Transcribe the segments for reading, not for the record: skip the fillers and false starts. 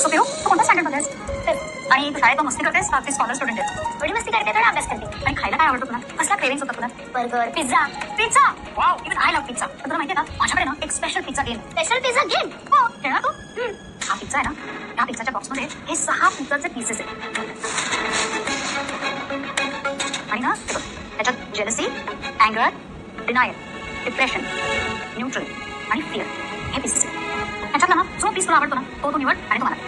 So पिऊ तू कोणत्या standard मध्ये आहेस आणि तू शाळेत मस्ती करतेस का स्कॉलर स्टुडंट आहेस? थोडी मस्ती करते, थोडा अभ्यास करते. आणि खायला काय आवडतं तुला? कसला क्रेविंग्स होता तुला? Burger, pizza. Pizza. Wow, even I love pizza. तुला माहिती आहे का माझ्याकडे ना एक special pizza game. Special pizza game? हो, खेळणार तू? हा पिझ्झा आहे ना, या पिझ्झाच्या बॉक्समध्ये हे 6 पिझ्झाचे पीसेस आहेत आणि ना त्याच्यात जेलसी, अँगर, डिनायल, डिप्रेशन, न्यूट्रल आणि फिअर हे पीसेस आहेत. त्याच्यातला ना जो पीस तुला आवडतो ना तो तू निवड आणि तुम्हाला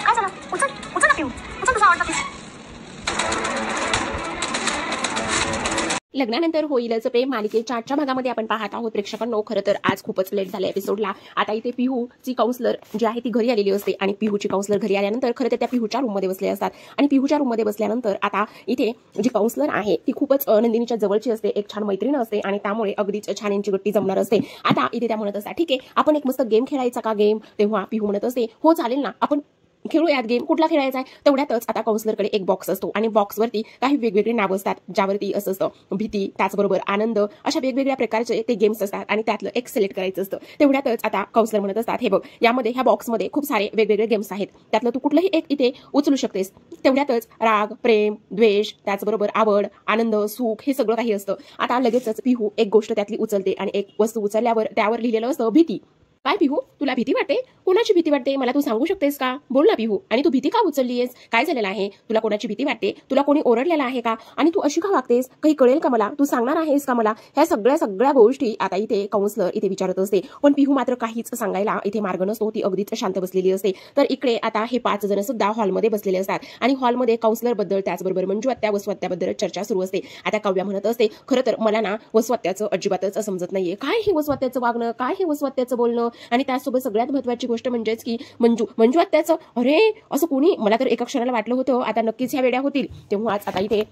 काय झालं? उचल उचल ना पिऊ, उचल तुझा आवडता पीस. लग्नानंतर होईलच प्रेम मालिकेच्या आजच्या भागामध्ये आपण पाहत आहोत प्रेक्षकांनो. खरं तर आज खूपच लेट झालं एपिसोडला. आता इथे पिहूची काउन्सलर जी आहे ती घरी आलेली असते आणि पिहूची काउन्सलर घरी आल्यानंतर खरं तर त्या पिहूच्या रूममध्ये बसले असतात आणि पिहूच्या रूममध्ये बसल्यानंतर आता इथे जी काउन्सलर आहे ती खूपच नंदिनीच्या जवळची असते, एक छान मैत्रीण असते आणि त्यामुळे अगदीच छान यांची गट्टी जमणार असते. आता इथे त्या म्हणत असतात ठीक आहे आपण एक मस्त गेम खेळायचा का गेम? तेव्हा पिहू म्हणत असते हो चालेल ना, आपण खेळूयात गेम. कुठला खेळायचा आहे? तेवढ्यातच आता काउन्सलरकडे एक बॉक्स असतो आणि बॉक्सवरती काही वेगवेगळे नावं असतात ज्यावरती असं असतं भीती, त्याचबरोबर आनंद, अशा वेगवेगळ्या प्रकारचे ते गेम्स असतात आणि त्यातलं एक सिलेक्ट करायचं असतं. तेवढ्यातच आता काउन्सलर म्हणत असतात हे बघ यामध्ये ह्या बॉक्समध्ये खूप सारे वेगवेगळे गेम्स आहेत, त्यातलं तू कुठलंही एक इथे उचलू शकतेस. तेवढ्यातच राग, प्रेम, द्वेष, त्याचबरोबर आवड, आनंद, सुख हे सगळं काही असतं. आता लगेचच पिहू एक गोष्ट त्यातली उचलते आणि एक वस्तू उचलल्यावर त्यावर लिहिलेलं असतं भीती. काय पिहू तुला भीती वाटते? कोणाची भीती वाटते मला तू सांगू शकतेस का? बोल ना पिहू. आणि तू भीती का उचललीयस? काय झालेलं आहे? तुला कोणाची भीती वाटते? तुला कोणी ओरडलेला आहे का? आणि तू अशी का वागतेस? काही कळेल का मला? तू सांगणार आहेस का मला? ह्या सगळ्या गोष्टी आता इथे काउन्सलर इथे विचारत असते पण पिहू मात्र काहीच सांगायला इथे मार्ग नसतो. ती अगदीच शांत बसलेली असते. तर इकडे आता हे 5 जण सुद्धा हॉलमध्ये बसलेले असतात आणि हॉलमध्ये काउन्सलर बद्दल त्याचबरोबर मंजू आत्या वसुआत्याबद्दल चर्चा सुरू असते. आता काव्या म्हणत असते खरं तर मला ना वसुआत्याचं अजिबातच समजत नाहीये. काय हे वसुआत्याचं वागणं, काय हे वसुआत्याचं बोलणं आणि त्यासोबत सगळ्यात महत्त्वाची गोष्ट म्हणजेच की मंजू आत्याचं अरे असं कोणी मला तर एका क्षणाला वाटलं होतं आता नक्कीच ह्या वेड्या होतील. तेव्हाच आता इथे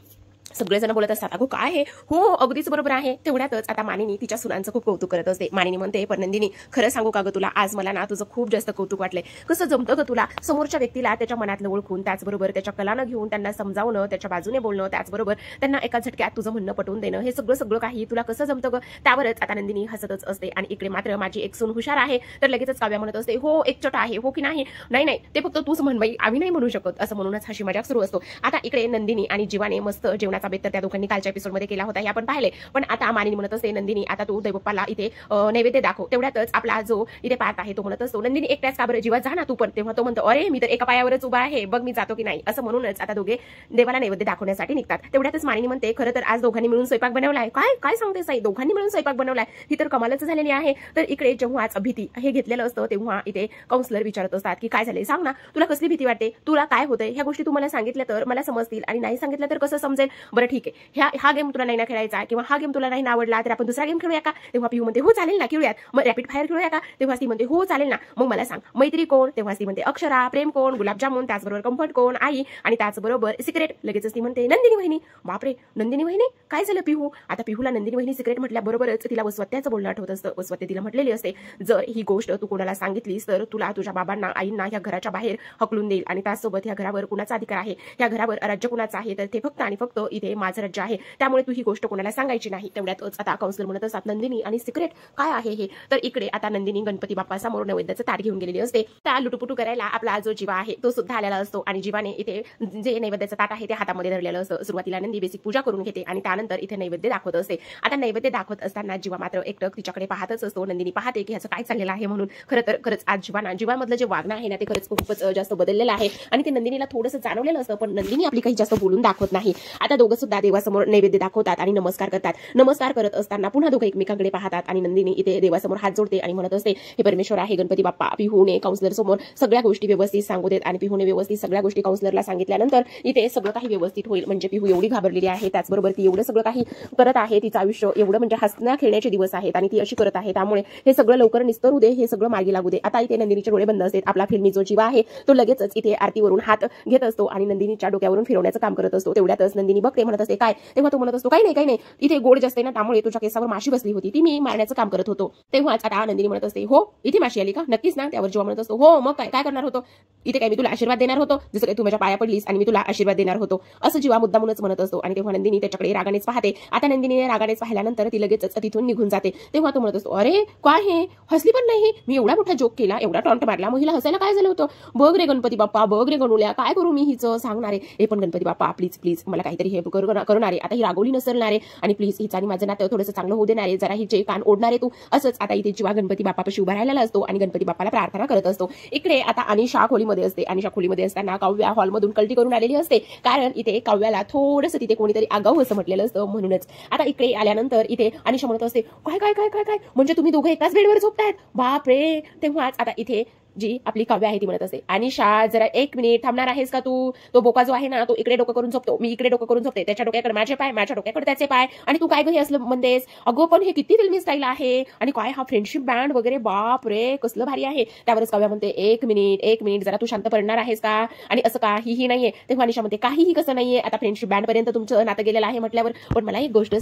सगळेजण बोलत असतात अगो काय आहे? हो अगदीच बरोबर आहे. तेवढ्यातच आता मानिनी तिच्या सुनांचं खूप कौतुक करत असते. मानिनी म्हणते पण नंदिनी खरं सांगू का ग तुला आज मला ना तुझं खूप जास्त कौतुक वाटलंय. कसं जमतं ग तुला समोरच्या व्यक्तीला त्याच्या मनातलं ओळखून त्याचबरोबर त्याच्या कलानं घेऊन त्यांना समजावणं, त्याच्या बाजूने बोलणं, त्याचबरोबर त्यांना एका झटक्यात तुझं म्हणणं पटवून देणं, हे सगळं काही तुला कसं जमतं ग? त्यावरच आता नंदिनी हसतच असते. आणि इकडे मात्र माझी एक सून हुशार आहे तर लगेचच काव्या म्हणत असते हो एकचट आहे हो की नाही? नाही ते फक्त तूच म्हण बाई, आम्ही नाही म्हणू शकत असं म्हणूनच हशी मजाक सुरू असतो. आता इकडे नंदिनी आणि जीवाने मस्त जेवणाचा बेत तर त्या दोघांनी कालच्या एपिसोडमध्ये केला होता हे आपण पाहिले. पण आता मानिनी म्हणत असते नंदिनी आता तू देवबाप्पाला इथे नैवेद्य दाखव. तेवढ्यातच आपला जो इथे पार्थ आहे तो म्हणत असतो नंदिनी एकट्याच का बरं जीवा जा ना तू पण. तेव्हा तो म्हणतो अरे मी तर एका पायावरच उभा आहे बघ मी जातो की नाही. असं म्हणूनच आता दोघे देवाला नैवेद्य दाखवण्यासाठी निघतात. तेवढ्यातच मानिनी म्हणते खरं तर आज दोघांनी मिळून स्वयंपाक बनवलाय. काय सांगते साई? दोघांनी मिळून स्वयंपाक बनवलाय? ही तर कमालच झालेली आहे. तर इकडे जेव्हाच भीती हे घेतलेलं असतं तेव्हा इथे काउन्सलर विचारत असतात की काय झालंय सांग ना, तुला कसली भीती वाटते, तुला काय होतंय? ह्या गोष्टी तुम्हाला सांगितल्या तर मला समजतील आणि नाही सांगितलं तर कसं समजेल? बरं ठीक आहे हा गेम तुला नाही ना खेळायचा किंवा हा गेम तुला नाही आवडला तर आपण दुसरा गेम खेळूया का? तेव्हा पिहू म्हणते हो चालेल ना खेळूयात. मग रॅपिड फायर खेळूया का? तेव्हा ती म्हणते हो चालेल ना. मग मला सांग मैत्री कोण? तेव्हा ती म्हणते अक्षरा, प्रेम कोण, गुलाबजामुन, त्याचबरोबर कम्फर्ट कोण, आई आणि त्याचबरोबर सिक्रेट. लगेचच ती म्हणते नंदिनी वहिनी. बापरे नंदिनी वहिनी काय झालं पिहू? आता पिहूला नंदिनी वहिनी सिक्रेट म्हटल्याबरोबरच तिला वसुआत्याचं बोलणं आठवत असतं. वसुआत्या तिला म्हटलेली असते जर ही गोष्ट तू कोणाला सांगितलीस तर तुला तुझ्या बाबांना आईंना ह्या घराच्या बाहेर हकलून देईल आणि त्याचसोबत ह्या घरावर कुणाचा अधिकार आहे, ह्या घरावर राज्य कुणाचं आहे तर ते फक्त आणि फक्त इथे माझं राज्य आहे. त्यामुळे तू ही गोष्ट कोणाला सांगायची नाही. तेवढ्यातच आता काउन्सलर म्हणत असतात नंदिनी आणि सिक्रेट काय आहे हे? तर इकडे आता नंदिनी गणपती बाप्पासमोर नैवेद्याचं ताट घेऊन गेलेली असते. त्या लुटुपुटू करायला आपला जो जीवा आहे तो सुद्धा आलेला असतो आणि जीवाने इथे जे नैवेद्याचं ताट आहे ते हातामध्ये धरलेलं असतं. सुरुवातीला नंदी बेसिक पूजा करून घेते आणि त्यानंतर इथे नैवेद्य दाखवत असते. आता नैवेद्य दाखवत असताना जीवा मात्र एकटक तिच्याकडे पाहतच असतो. नंदिनी पाहते की ह्याचं काय चाललेलं आहे म्हणून. खरंच आज जीवामधलं जे वागणं आहे ना ते खरंच खूपच जास्त बदललेलं आहे आणि ते नंदिनीला थोडंसं जाणवलेलं असतं पण नंदिनी आपली काही जास्त बोलून दाखवत नाही. आता दोघं सुद्धा देवासमोर नैवेद्य दाखवतात आणि नमस्कार करतात. नमस्कार करत असताना पुन्हा दोघं एकमेकांकडे पाहतात आणि नंदिनी इथे देवासमोर हात जोडते आणि म्हणत असते हे परमेश्वर आहे गणपती बाप्पा. पिहूने काउन्सलर समोर सगळ्या गोष्टी व्यवस्थित सांगू देत आणि पिहूने व्यवस्थित सगळ्या गोष्टी काउन्सलरला सांगितल्यानंतर इथे सगळं काही व्यवस्थित होईल. म्हणजे पिहू एवढी घाबरलेली आहे त्याचबरोबर ती एवढं सगळं काही करत आहे, तिचं आयुष्य एवढं म्हणजे हसण्या खेळण्याचे दिवस आहेत आणि ती अशी करत आहे त्यामुळे हे सगळं लवकर निस्तरू दे, हे सगळं मार्गी लागू दे. आता इथे नंदिनीचे डोळे बंद असतात. आपला फिल्मी जो जीवा आहे तो लगेचच इथे आरतीवरून हात घेत असतो आणि नंदिनीच्या डोक्यावरून फिरवण्याचं काम करत असतो. तेवढ्यातच नंदिनी बघते ते म्हणत असते काय, तेव्हा तू म्हणत असतो काही नाही इथे गोड जास्त आहे ना त्यामुळे तुझ्या केसावर माशी बसली होती, ती मी मारण्याचं काम करत होतो. तेव्हाच आता नंदिनी म्हणत असते हो इथे माशी आली का, नक्कीच ना. त्यावर जेव्हा म्हणत असतो हो मग काय करणार होतो, इथे काय मी तुला आशीर्वाद देणार होतो, जसं काही तू माझ्या पाया पडलीस आणि मी तुला आशीर्वाद देणार होतो, असं जीवा मुद्दामूनच म्हणत असतो. आणि तेव्हा नंदिनी त्याच्याकडे रागानेच पाहते. आता नंदिनीने रागानेच पाहिल्यानंतर ती लगेच तिथून निघून जाते. तेव्हा तो म्हणत असतो अरे काय हे हसली पण नाही, मी एवढा मोठा जोक केला, एवढा टॉन्ट मारला, महिला हसायला काय झालं होतं, बघ रे गणपती बाप्पा, बघ रे गणुल्या, काय करू मी हिचं सांगणारे. हे पण गणपती बाप्पा प्लीज मला काहीतरी हे करणारे, आता ही रागवली नसलणारे आणि प्लीज हिचं आणि माझं नातं थोडंसं चांगलं होऊ देणारे, जरा हिचे कान ओढणारे तू. असंच आता इथे जीवा गणपती बाप्पापाशी उभा राहिलेला असतो आणि गणपती बाप्पाला प्रार्थना करत असतो. इकडे आता अनिशा खोलीमध्ये असते. अनिशा खोलीमध्ये असताना काव्या हॉलमधून कल्टी करून आलेली असते, कारण इथे काव्याला थोडंसं तिथे कोणीतरी आगाऊ असं म्हटलेलं असतं म्हणूनच. आता इकडे आल्यानंतर इथे अनिशा म्हणत असते काय काय काय काय काय म्हणजे तुम्ही दोघं एकाच बेडवर झोपतायत, बाप रे. तेव्हाच आता इथे जी आपली काव्या आहे ती म्हणत असते अनिशा जरा 1 मिनिट थांबणार आहेस का तू, तो बोका जो आहे ना तो इकडे डोकं करून झोपतो, मी इकडे डोकं करून झोपते, त्याच्या डोक्याकडे माझे पाय, माझ्या डोक्याकडे त्याचे पाय, आणि तू काय घरी असलं म्हणतेस, अगो पण हे किती फिल्मी स्टाईल आहे आणि काय हा फ्रेंडशिप बँड वगैरे, बाप रे कसलं भारी आहे. त्यावरच काव्या म्हणते 1 मिनिट जरा तू शांत पडणार आहेस का, आणि असं काहीही नाहीये. तेव्हा अनिशा म्हणते काहीही कसं नाहीये, आता फ्रेंडशिप बँड पर्यंत तुमचं नातं गेलेलं आहे म्हटल्यावर, पण मला एक गोष्ट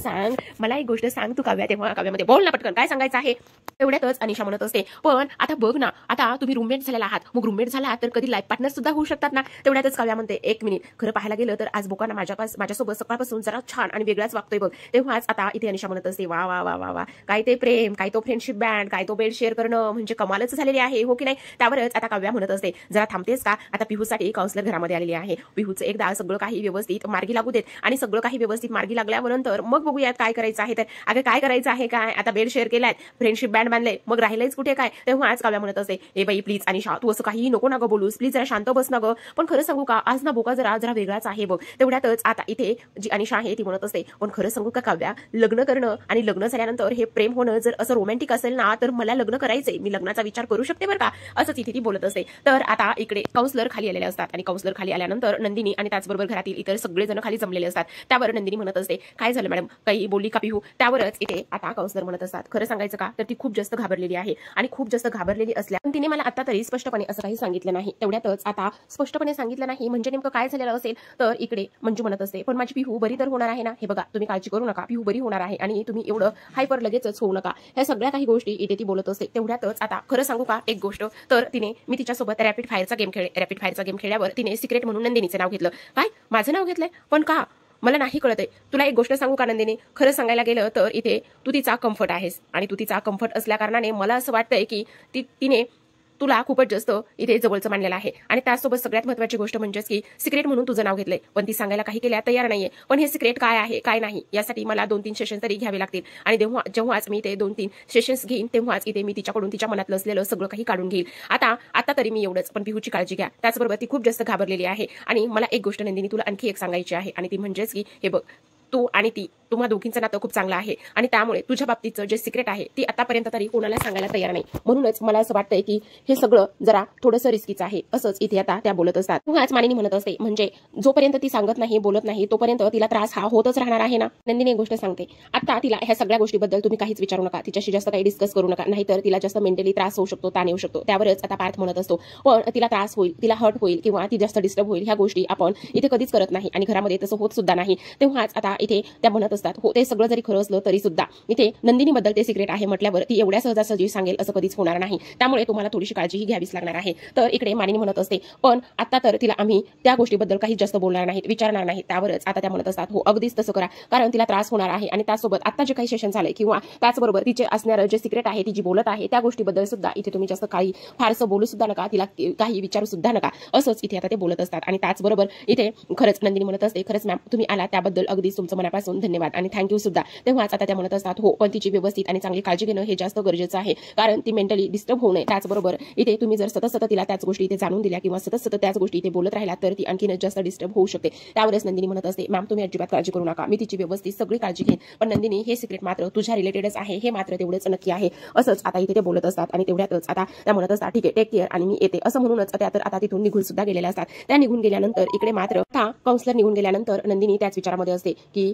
सांग तू काव्या. तेव्हा काव्यामध्ये बोल ना पटकन काय सांगायचं आहे. एवढ्यातच अनिशा म्हणत असते पण आता बघ ना, आता तुम्ही रूममेट झालेला आहात, मग रूममेट झाला तर कधी लाईफ पार्टनर सुद्धा होऊ शकतात ना. तेवढ्यातच काव्या म्हणते 1 मिनिट, खरं पाहायला गेलं तर आज बोकाना माझ्यासोबत सकाळपासून जरा छान आणि वेगळाच वागतोय बघ. तेव्हाच आता इथे अनिशा म्हणत असते वा वा वा वा वा, काय ते प्रेम, काय तो फ्रेंडशिप बँड, काय तो बेड शेअर करणं, म्हणजे कमालच झालेली आहे हो की नाही. त्यावरच आता काव्या म्हणत असते जरा थांबतेस का, आता पिहूसाठी काउन्सलर घरामध्ये आलेली आहे, पिहूचं एकदा सगळं काही व्यवस्थित मार्गी लागू देत, आणि सगळं काही व्यवस्थित मार्गी लागल्यानंतर मग बघूयात काय करायचं आहे. तर अगं काय करायचं आहे काय, आता बेड शेअर केलाय, फ्रेंडशिप बँड बांधले, मग राहिलंच कुठे काय. तेव्हा आज काव्या म्हणत असते ए बाई प्लीज अनिशा तू असं काही नको ना गं बोलूस, प्लीज जरा शांत बस ना गं. पण खरं सांगू का आज ना बोका जरा वेगळाच आहे बघ. तेवढ्यातच आता इथे जी अनिशा आहे ती म्हणत असते पण खरं सांगू का काव्या, लग्न करणं आणि लग्न झाल्यानंतर हे प्रेम होणं जर असं रोमॅन्टिक असेल ना तर मला लग्न करायचंय, मी लग्नाचा विचार करू शकते बरं का, असंच इथे ती बोलत असते. तर आता इकडे काउन्सलर खाली आलेले असतात आणि काउन्सलर खाली आल्यानंतर नंदिनी आणि त्याचबरोबर घरातील इतर सगळेजण खाली जमलेले असतात. त्यावर नंदिनी म्हणत असते काय झालं मॅडम, काही बोलली का पिहू. त्यावरच इथे आता काउन्सलर म्हणत असतात खरं सांगायचं का तर ती खूप जास्त घाबरलेली आहे, आणि खूप जास्त घाबरलेली असल्या पण तिने मला आता तरी स्पष्टपणे असं काही सांगितलं नाही. तेवढ्यातच आता स्पष्टपणे सांगितलं नाही म्हणजे नेमकं काय झालेलं असेल. तर इकडे मंजू म्हणत असते पण माझी पिहू बरी तर होणार आहे ना, हे बघा तुम्ही काळजी करू नका, पिहू बरी होणार आहे आणि तुम्ही एवढं हायपर लगेचच होऊ नका, ह्या सगळ्या काही गोष्टी इथे ती बोलत असते. तेवढ्यातच आता खरं सांगू का एक गोष्ट, तर तिने मी तिच्यासोबत रॅपिड फायरचा गेम खेळल्यावर तिने सिक्रेट म्हणून नंदिनीचं नाव घेतलं. काय माझं नाव घेतलंय, पण का मला नाही कळत आहे. तुला एक गोष्ट सांगू का नंदिनी, खरं सांगायला गेलं तर इथे तू तिचा कम्फर्ट आहेस, आणि तू तिचा कम्फर्ट असल्या कारणाने मला असं वाटतंय की तिने तुला खूपच जास्त इथे जवळचं मानलेलं आहे. आणि त्यासोबत सगळ्यात महत्त्वाची गोष्ट म्हणजेच की सिक्रेट म्हणून तुझं नाव घेतलंय, पण ती सांगायला काही केल्या तयार नाहीये. पण हे सिक्रेट काय आहे काय नाही यासाठी मला 2-3 सेशन्स तरी घ्यावे लागतील, आणि जेव्हाच मी ते 2-3 सेशन्स घेईन तेव्हाच इथे मी तिच्याकडून तिच्या मनातलं असलेलं सगळं काही काढून घेईल. आता तरी मी एवढंच, पण पिहूची काळजी घ्या. त्याचबरोबर ती खूप जास्त घाबरलेली आहे. आणि मला एक गोष्ट नंदिनी तुला आणखी एक सांगायची आहे, आणि ती म्हणजेच की हे बघ तू आणि ती तुम्हा दोघींचं नातं खूप चांगलं आहे, आणि त्यामुळे तुझ्या बाबतीचं जे सिक्रेट आहे ती आतापर्यंत तरी कोणाला सांगायला तयार नाही. म्हणूनच मला असं वाटतंय की हे सगळं जरा थोडंसं रिस्कीचं आहे. असंच इथे आता त्या बोलत असतात. आज मानिनी म्हणत असते म्हणजे जोपर्यंत ती सांगत नाही बोलत नाही तोपर्यंत तिला त्रास हा होतच राहणार आहे ना. नंदिनी एक गोष्ट सांगते, आता तिला ह्या सगळ्या गोष्टीबद्दल तुम्ही काहीच विचारू नका, तिच्याशी जास्त काही डिस्कस करू नका, नाहीतर तिला जास्त मेंटली त्रास होऊ शकतो, ताण येऊ शकतो. त्यावरच आता पार्थ म्हणत असतो पण तिला त्रास होईल, तिला हर्ट होईल किंवा ती जास्त डिस्टर्ब होईल ह्या गोष्टी आपण इथे कधीच करत नाही, आणि घरामध्ये तसं होत सुद्धा नाही. तेव्हाच आता इथे त्या म्हणत असतात हो ते सगळं जरी खरं असलं तरी सुद्धा इथे नंदिनीबद्दल ते सिक्रेट आहे म्हटल्यावर ती एवढ्या सहजासहजी सांगेल असं कधीच होणार नाही, त्यामुळे तुम्हाला थोडीशी काळजीही घ्यावीच लागणार आहे. तर इकडे मानिनी म्हणत असते पण आता तर तिला आम्ही त्या गोष्टीबद्दल काही जास्त बोलणार नाहीत, विचारणार नाही. त्यावरच आता त्या म्हणत असतात हो अगदीच तसं करा, कारण तिला त्रास होणार आहे, आणि त्यासोबत आता जे काही सेशन झाले किंवा त्याचबरोबर तिचे असणारं जे सिक्रेट आहे ती जी बोलत आहे त्या गोष्टीबद्दल सुद्धा इथे तुम्ही जास्त काही फारसं बोलू सुद्धा नका, तिला काही विचारू सुद्धा नका, असंच इथे आता ते बोलत असतात. आणि त्याचबरोबर इथे खरंच नंदिनी म्हणत असते खरंच मॅम तुम्ही आला त्याबद्दल अगदीच तुमचं मनापासून धन्यवाद आणि थँक्यू सुद्धा. तेव्हाच आता त्या म्हणत असतात हो पण तिची व्यवस्थित आणि चांगली काळजी घेणं हे जास्त गरजेचं आहे, कारण ती मेंटली डिस्टर्ब होऊ नये. त्याचबरोबर इथे तुम्ही जर सतत तिला त्याच गोष्टी इथे जाणून दिल्या किंवा सतत त्याच गोष्टी इथे बोलत राहिला तर ती आणखीनच जास्त डिस्टर्ब होऊ शकते. त्यावरच नंदिनी म्हणत असते मॅम तुम्ही अजिबात काळजी करू नका, मी तिची व्यवस्थित सगळी काळजी घेईन, पण नंदिनी हे सिक्रेट मात्र तुझ्या रिलेटेडच आहे, हे मात्र तेवढंच नक्की आहे. असंच आता इथे ते बोलत असतात. आणि तेवढ्यातच आता त्या म्हणत असतात ठीक आहे टेक केअर आणि मी येते, असं म्हणूनच त्या तर आता तिथून निघून सुद्धा गेलेल्या असतात. त्या निघून गेल्यानंतर इकडे मात्र आता काउन्सलर निघून गेल्यानंतर नंदिनी त्याच विचारामध्ये असते की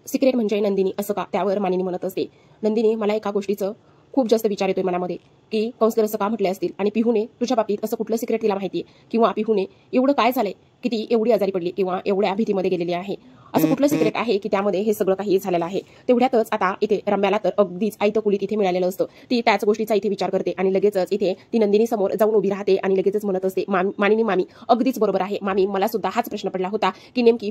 सिक्रेट म्हणजे नंदिनी असं का. त्यावर मानिनी म्हणत असते नंदिनी मला एका गोष्टीचं खूप जास्त विचार येतोय मनामध्ये, की काउन्सिलर असं का म्हटले असतील आणि पिहूने तुझ्या बाबतीत असं कुठलं सिक्रेट तिला माहितीये, किंवा पिहूने एवढं काय झालंय की ती एवढी आजारी पडली किंवा एवढ्या भीतीमध्ये गेलेली आहे, असं कुठलं सिक्रेट आहे की त्यामध्ये हे सगळं काही झालेलं आहे. तेवढ्यातच आता इथे रम्याला तर अगदीच आयतं कुलीत इथे मिळालेलं असतं. ती त्याच गोष्टीचा इथे विचार करते आणि लगेचच इथे ती नंदिनी समोर जाऊन उभी राहते आणि लगेचच म्हणत असते, मानिनी मामी अगदीच बरोबर आहे. मामी मला सुद्धा हाच प्रश्न पडला होता की नेमकी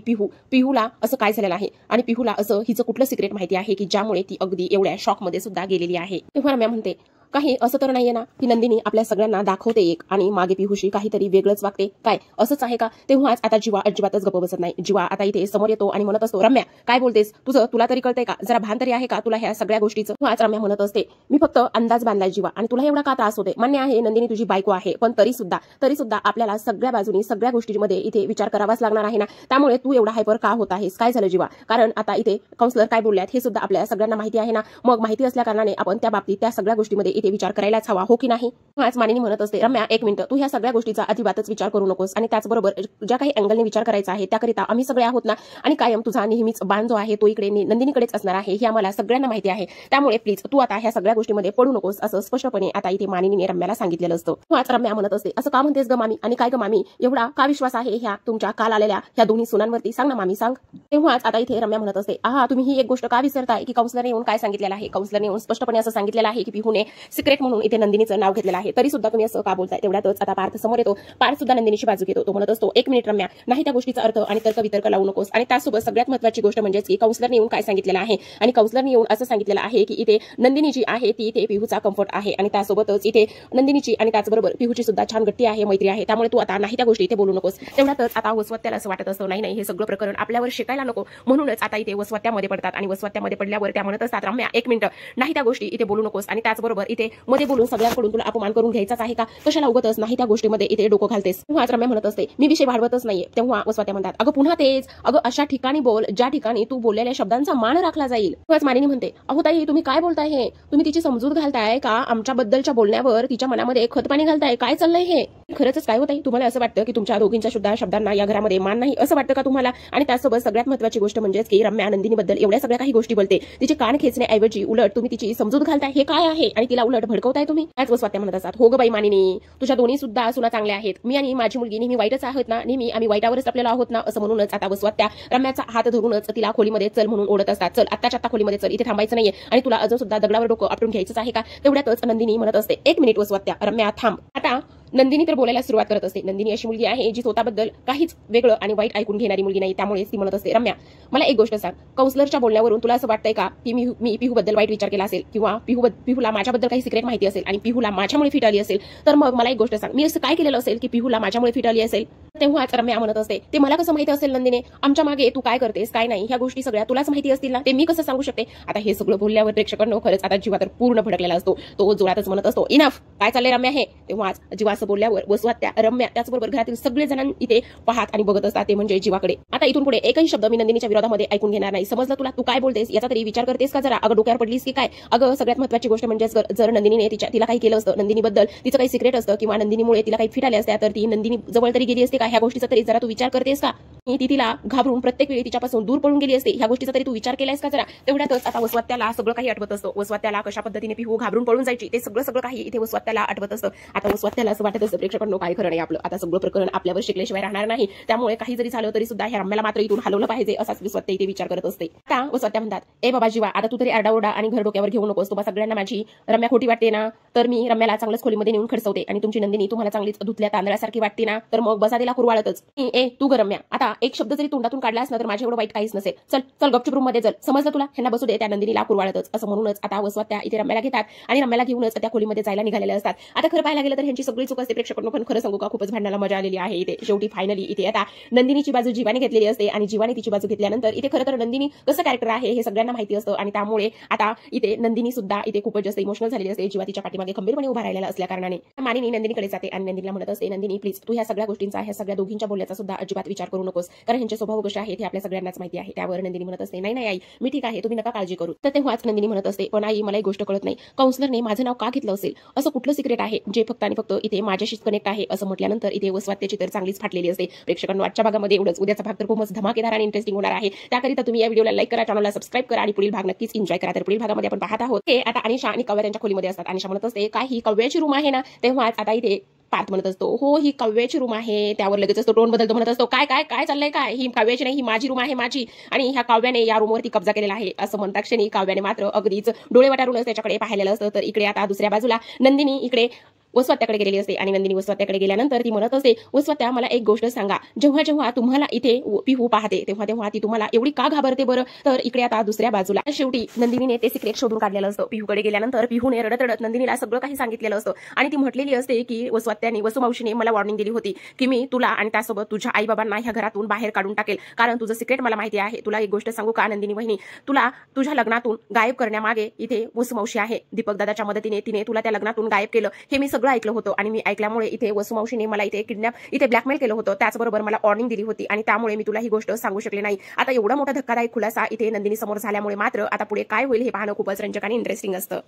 पिहूला असं काय झालेलं आहे आणि पिहूला असं हिचं कुठलं सिक्रेट माहिती आहे की ज्यामुळे ती अगदी एवढ्या शॉकमध्ये सुद्धा गेलेली आहे. तेव्हा रम्या म्हणते, काही असं तर नाहीये ना की नंदिनी आपल्या सगळ्यांना दाखवते एक आणि मागे पिहूशी काहीतरी वेगळंच वागते, काय असंच आहे का? तेव्हाच आता जीवा अजिबातच गप्प बसत नाही. जीवा आता इथे समोर येतो आणि म्हणत असतो, रम्या काय बोलतेस, तुला तरी कळतंय का, जरा भान तरी आहे का तुला ह्या सगळ्या गोष्टीचं? तेव्हाच रम्या म्हणत असते, मी फक्त अंदाज बांधलाय जीवा आणि तुला एवढा का त्रास होते. मान्य आहे नंदिनी तुझी बायको आहे, पण तरी सुद्धा आपल्याला सगळ्या बाजूनी सगळ्या गोष्टींमध्ये इथे विचार करावाच लागणार आहे ना. त्यामुळे तू एवढा हायपर का होत आहेस, काय झालं जीवा? कारण आता इथे काउन्सिलर काय बोलल्यात हे सुद्धा आपल्या सगळ्यांना माहिती आहे ना. मग माहिती असल्या कारणाने आपण त्या बाबतीत त्या सगळ्या गोष्टीमध्ये इथे विचार करायलाच हवा, हो की नाही? आज मानिनी म्हणत असते, रम्या एक मिनिट, तू ह्या सगळ्या गोष्टीचा अजिबातच विचार करू नकोस आणि त्याचबरोबर ज्या काही अँगलने विचार करायचा आहे त्याकरिता आम्ही सगळे आहोत ना. आणि कायम तुझा नेहमीच बाण जो आहे तो इकडे नंदिनीकडेच असणार आहे हे आम्हाला सगळ्यांना माहिती आहे. त्यामुळे प्लीज तू आता ह्या सगळ्या गोष्टीमध्ये पडू नकोस, असं स्पष्टपणे आता इथे मानिनीने रम्याला सांगितलेलं असतं. आज रम्या म्हणत असते, असं का म्हणतेस ग मामी, आणि काय ग मामी एवढा का विश्वास आहे ह्या तुमच्या काल आलेल्या ह्या दोन्ही सुनांवरती, सांग ना मामी सांग. तेव्हाच आता इथे रम्या म्हणत असते, तुम्ही ही एक गोष्ट का विसरताय की काउन्सिलरने येऊन काय सांगितलेलं आहे. काउन्सिलरने येऊन स्पष्टपणे असं सांगितलेलं आहे की पिहूने सिक्रेट म्हणून इथे नंदिनीचं नाव घेतलेलं आहे. तरी सुद्धा तुम्ही असं का बोलताय. तेवढ्यातच आता पार्थ समोर येतो. पार्थ सुद्धा नंदिनीची बाजू घेतो. तो म्हणत असतो, एक मिनिट रम्या, नाही त्या गोष्टीचा अर्थ आणि तर्क लावू नकोस. आणि त्यासोबत सगळ्यात महत्त्वाची गोष्ट म्हणजे की काउन्सिलरने येऊन काय सांगितलेलं आहे. आणि काउन्सिलरने येऊन असं सांगितलेलं आहे की इथे नंदिनी जी आहे ती इथे पिहूचा कम्फर्ट आहे आणि त्यासोबतच इथे नंदिनीची आणि त्याचबरोबर पिहूची सुद्धा छान गट्टी आहे, मैत्री आहे. त्यामुळे तू आता नाही त्या गोष्टी इथे बोलू नकोस. तेवढ्यातच आता वसवत्याला असं वाटत असतं, नाही हे सगळं प्रकरण आपल्यावर शिकायला नको, म्हणूनच आता इथे वसवत्यामध्ये पडतात आणि वसवत्यामध्ये पडल्यावर त्या म्हणत असतात, रम्या एक मिनिट, नाही त्या गोष्टी इथे बोलू नकोस आणि त्याचबरोबर इथे मध्ये बोलून सगळ्यांकडून तुला अपमान करून घ्यायचाच आहे का, कशाला उगतच नाही त्या गोष्टीमध्ये इथे डोकं घालतेस. तेव्हा रम्या म्हणत असते, मी विषय वाढवतच नाहीये. तेव्हा वसवत्या म्हणतात, अगं पुन्हा तेच, अगं अशा ठिकाणी बोल ज्या ठिकाणी तू बोललेल्या शब्दांचा मान राखला जाईल. तेव्हाच मानिनी म्हणते, अहो ताई तुम्ही काय बोलताय, हे तुम्ही तिची समजूत घालताय का आमच्याबद्दलच्या बोलण्यावर तिच्या मनामध्ये खतपाणी घालताय, काय चाललंय हे? खरंच काय होत आहे, तुम्हाला असं वाटतं की तुमच्या दोघींच्या सुद्धा शब्दांना या घरामध्ये मान नाही, असं वाटतं का तुम्हाला? आणि त्यासोबत सगळ्यात महत्त्वाची गोष्ट म्हणजे की रम्या नंदिनीबद्दल एवढ्या सगळ्या काही गोष्टी बोलते, तिचे कान खेचण्याऐवजी उलट तुम्ही तिची समजूत घालताय, हे काय आहे? आणि तिला उलट भडकवताय तुम्ही. त्याच वसवत्या म्हणत असतात, हो ग बाई मानिनी, तुझ्या दोन्ही सुद्धा सुना चांगल्या आहेत, मी आणि माझी मुलगी नेहमी वाईटच आहोत ना, नेहमी आम्ही वाईटावरच आपल्याला आहोत ना, असं म्हणूनच आता वसवत्या रम्याचा हात धरूनच तिला खोलीमध्ये चल म्हणून ओढत असतात. चल आत्ताच्या आत्ता खोलीमध्ये चल, इथे थांबायचं नाहीये आणि तुला अजून सुद्धा दगडावर डोकं आपटून घ्यायचंच आहे का? तेवढ्यातच नंदिनी म्हणत असते, एक मिनिट वसवत्या, रम्या थांब. आता नंदिनी तर बोलायला सुरुवात करत असते. नंदिनी अशी मुलगी आहे जी स्वतःबद्दल काहीच वेगळं आणि वाईट ऐकून घेणारी मुलगी नाही. त्यामुळे ती म्हणत असते, रम्या मला एक गोष्ट सांग, काउन्सिलरच्या बोलण्यावरून तुला असं वाटतंय का की मी पिहूबद्दल वाईट विचार केला असेल किंवा पिहूला माझ्याबद्दल काही सिक्रेट माहिती असेल आणि पिहूला माझ्यामुळे फिट आली असेल, तर मग मला एक गोष्ट सांग, मी असं काय केलेलं असेल की पिहूला माझ्यामुळे फिट आली असेल? तेव्हाच रम्या म्हणत असते, ते मला कसं माहिती असेल नंदिनी, आमच्या मागे तू काय करतेस काय नाही ह्या गोष्टी सगळ्या तुलाच माहिती असतील ना, ते मी कसं सांगू शकते? आता हे सगळं बोलल्यावर प्रेक्षकांनो खरंच आता जीवा तर पूर्ण भडकलेला असतो. तो जोरातच म्हणत असतो, इनफ, काय चाललंय रम्या हे? तेव्हाच जीवा असं बोलल्यावर वसवत्या, रम्या त्याचबरोबर घरातील सगळे जण इथे पाहत आणि बघत असतात, ते म्हणजे जीवाकडे. आता इथून पुढे एकही शब्द मी नंदिनीच्या विरोधामध्ये ऐकून घेणार नाही, समजलं तुला? तू काय बोलतेस याचा तरी विचार करतेस का जरा? अगं डोक्यावर पडलीस की काय? अगं सगळ्यात महत्त्वाची गोष्ट म्हणजे जर नंदिनीने तिला काही केलं असतं, नंदिनीबद्दल तिचं काही सिक्रेट असतं किंवा नंदिनीमुळे तिला काही फिट आले असत्या, तर ती नंदिनी जवळ तरी गेली असते का? ह्या गोष्टीचा तरी जरा तू विचार करतेस का? ती तिला घाबरून प्रत्येक वेळी तिच्यापासून दूर पळून गेली असते, ह्या गोष्टीचा तरी तू विचार केलायस का जरा? तेवढ्यातच आता वसवत्याला सगळं काही आठवत असतं. वसवत्याला कशा पद्धतीने पिहू घाबरून पळून जायची ते सगळं काही इथे वसवत्याला आठवत असतं. आता वसवत्याला असं वाटत असतं, प्रेक्षकांनो काय खरं नाही आपलं, आता सगळं प्रकरण आपल्यावर शिकल्याशिवाय राहणार नाही, त्यामुळे काही जरी झालं तरी सुद्धा ह्या रम्याला मात्र इथून हलवलं पाहिजे, असाच वसवत्या इथे विचार करत असते. आता वसवत्या म्हणतात, ए बाबा जीवा, आता तू तरी आरडाओरडा आणि घर डोक्यावर घेऊ नकोस. तुम्हाला सगळ्यांना माझी रम्या खोटी वाटते ना, तर मी रम्याला चांगलंच खोलीमध्ये नेऊन खडसवते आणि तुमची नंदिनी तुम्हाला चांगलीच धुतल्या तांदळासारखी वाटते ना, तर मग बसा तिला कुरवाळतच. ए तू ग रम्या, आता एक शब्द जरी तोंडातून काढलास ना तर माझ्या एवढं वाईट काहीच नसेल, चल चल गपचूप रूम मध्ये चल, समजलं तुला? ह्यांना बसू दे, त्या नंदिनीला कुरवाळतच. असं म्हणूनच आता वसवत्या इथे रम्याला घेतात आणि रम्याला घेऊनच त्या खोलीमध्ये जायला निघालेले असतात. आता खरं पाहायला गेलं तर ह्यांची सगळी चूक असते प्रेक्षकांनो, पण खरं सांगू का खूपच भांडणाला मजा आलेली आहे इथे. शेवटी फायनली इथे आता नंदिनीची बाजू जीवाने घेतलेली असते आणि जीवाने तिची बाजू घेतल्यानंतर इथे खरं तर नंदिनी कसं कॅरेक्टर आहे हे सगळ्यांना माहिती असतं आणि त्यामुळे आता इथे नंदिनी सुद्धा इथे खूपच जास्त इमोशनल झालेली असते. जीवा तिच्या पाठीमागे खंबीरपणे उभा राहिलेला असल्या कारणाने मानिनी नंदिनीकडे जाते आणि नंदिनीला म्हणत असते, नंदिनी प्लीज तू ह्या सगळ्या गोष्टींचा, ह्या सगळ्या दोघींच्या बोलण्याचा सुद्धा अजिबात विचार करू नकोस. नकोस, कारण ह्यांचे स्वभाव कसे आहेत हे आपल्या सगळ्यांनाच माहिती आहे. त्यावर नंदिनी म्हणत असते, नाही नाही आई, मी ठीक आहे, तुम्ही नका काळजी करू. तर तेव्हाच नंदिनी म्हणत असते, पण आई मला एक गोष्ट कळत नाही, काउन्सलरने माझं नाव का घेतलं असेल? असं कुठलं सिक्रेट आहे जे फक्त आणि फक्त इथे माझ्याशीच कनेक्ट आहे? असं म्हटल्यानंतर इथे वसवात्याची तर चांगलीच फाटलेली असते. प्रेक्षकांनो, आजच्या भागामध्ये एवढंच. उद्याचा भाग तर खूपच धमाकेदार आणि इंटरेस्टिंग होणार आहे. त्याकरिता तुम्ही या व्हिडिओला लाईक करा, चॅनलला सबस्क्राईब करा आणि पुढील भाग नक्कीच एन्जॉय करा. तर पुढील भागामध्ये आपण पाहत आहोत हे आता अनिशा आणि काव्या त्यांच्या खोलीमध्ये असतात. अनिशा म्हणत असते, काय ही काव्याची रूम आहे ना? तेव्हाच आता इथे पार्थ म्हणत असतो, हो ही काव्याची रूम आहे. त्यावर लगेच असतो टोन बदलतो, म्हणत असतो, काय काय काय चाललंय, काय ही काव्याची नाही, ही माझी रूम आहे, माझी, आणि ह्या काव्याने या रूमवरती कब्जा केलेला आहे. असं म्हणता क्षणी काव्याने मात्र अगदीच डोळे वाटारूनच त्याच्याकडे पाहिलेलं असतं. तर इकडे आता दुसऱ्या बाजूला नंदिनी इकडे वसवात्याकडे गेलेली असते आणि नंदिनी वसवात्याकडे गेल्यानंतर ती म्हणत असते, वसवात्या मला एक गोष्ट सांगा, जेव्हा जेव्हा तुम्हाला इथे पिहू पाहते तेव्हा तेव्हा ती तुम्हाला एवढी का घाबरते बरं? तर इकडे आता दुसऱ्या बाजूला शेवटी नंदिनीने ते सिक्रेट शोधून काढलेलं असतं. पिहूकडे गेल्यानंतर पिहूने रडत रडत नंदिनीला सगळं काही सांगितलेलं असतं आणि ती म्हटलेली असते की वसवात्याने वसुमावशीने मला वॉर्निंग दिली होती की मी तुला आणि त्यासोबत तुझ्या आई बाबांना ह्या घरातून बाहेर काढून टाकेल, कारण तुझं सिक्रेट मला माहिती आहे. तुला एक गोष्ट सांगू का नंदिनी वहिनी, तुला तुझ्या लग्नातून गायब करण्यामागे इथे वसुमावशी आहे. दीपक दादाच्या मदतीने तिने तुला त्या लग्नातून गायब केलं, हे मी सगळं ऐकलं होतं आणि मी ऐकल्यामुळे इथे वसुमावशीने मला इथे ब्लॅकमेल केलं होतं. त्याचबरोबर मला वॉर्निंग दिली होती आणि त्यामुळे मी तुला ही गोष्ट सांगू शकले नाही. आता एवढा मोठा धक्कादायक खुलासा इथे नंदिनी समोर झाल्यामुळे मात्र आता पुढे काय होईल हे पाहणं खूपच रंजक आणि इंटरेस्टिंग असतं.